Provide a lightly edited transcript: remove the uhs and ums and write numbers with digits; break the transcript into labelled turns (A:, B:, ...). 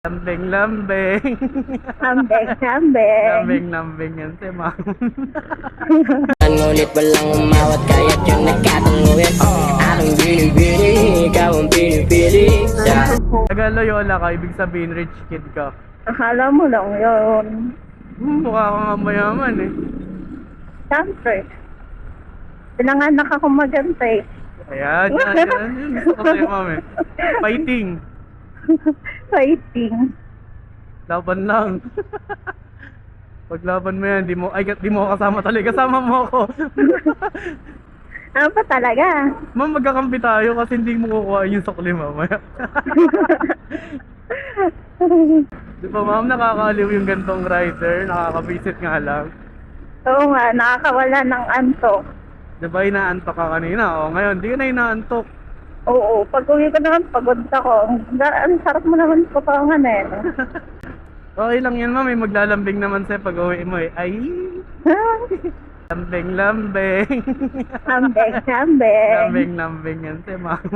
A: Lambing, lambing.
B: Lambing, lambing.
A: Lambing, lambing yan si ma'am.
C: Ngunit walang umawat kaya't yun nagkatanguyan. Aking binibili, ikaw ang pinipili sa
A: Taga-Loyola ka, ibig sabihin rich kid ka.
B: Akala mo lang yun.
A: Mukha ka nga mayaman eh.
B: Siyempre. Pinanganak ako magante.
A: Ayan, yan. Yun, gusto ko sa'yo ma'am eh. Fighting.
B: Fighting.
A: Laban lang. Pag laban mo yan, di mo ako kasama talaga. Kasama mo ako.
B: Ano pa talaga?
A: Ma'am, magkakampi tayo kasi hindi mo kukuha yung sukli mamaya. Di ba ma'am, nakakaliw yung gantong rider, nakakabisit nga lang.
B: Oo nga, nakakawala ng antok.
A: Di ba inaantok ka kanina? O ngayon, di ka na inaantok.
B: Oo, pag uwi ko naman, pagod ako. Ang sarap mo naman ko pa nga na eh.
A: Okay lang yan ma'am, may maglalambing naman sa'yo pag uwi mo eh. Ay! Lambing, lambing.
B: Lambing, lambing.
A: Lambing, lambing yan si ma'am.